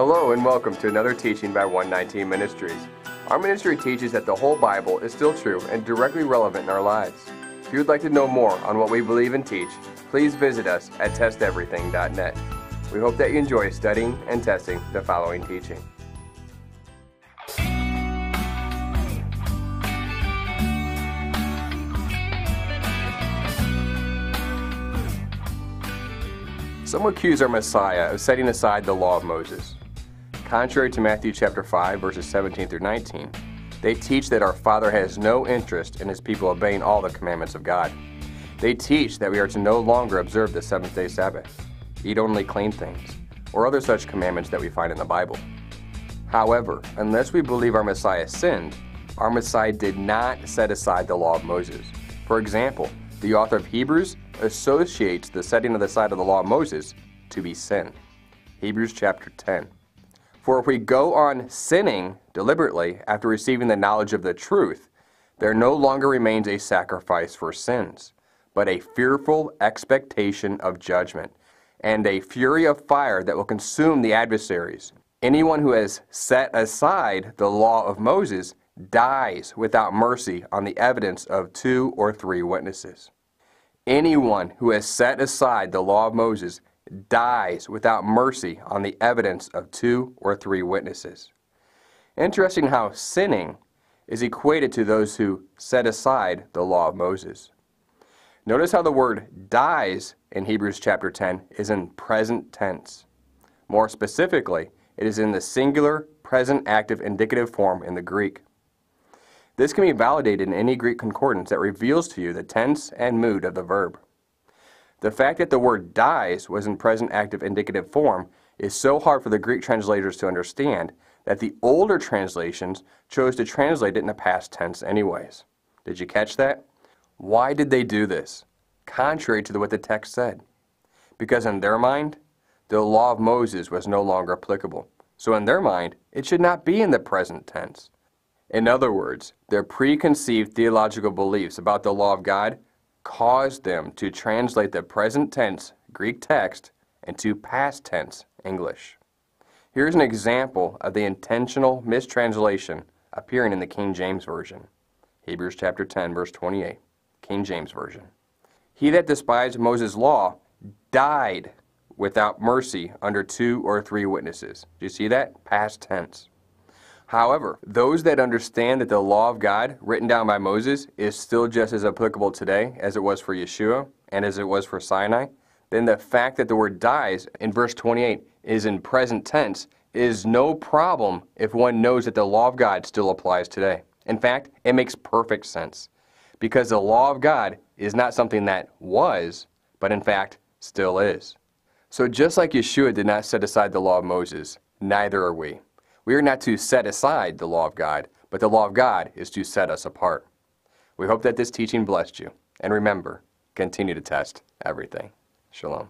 Hello and welcome to another teaching by 119 Ministries. Our ministry teaches that the whole Bible is still true and directly relevant in our lives. If you would like to know more on what we believe and teach, please visit us at testeverything.net. We hope that you enjoy studying and testing the following teaching. Some accuse our Messiah of setting aside the law of Moses. Contrary to Matthew chapter 5, verses 17 through 19, they teach that our Father has no interest in His people obeying all the commandments of God. They teach that we are to no longer observe the seventh-day Sabbath, eat only clean things, or other such commandments that we find in the Bible. However, unless we believe our Messiah sinned, our Messiah did not set aside the law of Moses. For example, the author of Hebrews associates the setting aside of the law of Moses to be sin. Hebrews chapter 10. For if we go on sinning deliberately after receiving the knowledge of the truth, there no longer remains a sacrifice for sins, but a fearful expectation of judgment, and a fury of fire that will consume the adversaries. Anyone who has set aside the law of Moses dies without mercy on the evidence of 2 or 3 witnesses. Anyone who has set aside the law of Moses dies without mercy on the evidence of 2 or 3 witnesses. Interesting how sinning is equated to those who set aside the law of Moses. Notice how the word dies in Hebrews chapter 10 is in present tense. More specifically, it is in the singular present active indicative form in the Greek. This can be validated in any Greek concordance that reveals to you the tense and mood of the verb. The fact that the word dies was in present active indicative form is so hard for the Greek translators to understand that the older translations chose to translate it in the past tense anyways. Did you catch that? Why did they do this? Contrary to what the text said. Because in their mind, the law of Moses was no longer applicable. So in their mind, it should not be in the present tense. In other words, their preconceived theological beliefs about the law of God caused them to translate the present tense Greek text into past tense English. Here's an example of the intentional mistranslation appearing in the King James Version. Hebrews chapter 10, verse 28, King James Version. He that despised Moses' law died without mercy under 2 or 3 witnesses. Do you see that? Past tense. However, those that understand that the law of God written down by Moses is still just as applicable today as it was for Yeshua and as it was for Sinai, then the fact that the word dies in verse 28 is in present tense is no problem if one knows that the law of God still applies today. In fact, it makes perfect sense because the law of God is not something that was, but in fact still is. So just like Yeshua did not set aside the law of Moses, neither are we. We are not to set aside the law of God, but the law of God is to set us apart. We hope that this teaching blessed you. And remember, continue to test everything. Shalom.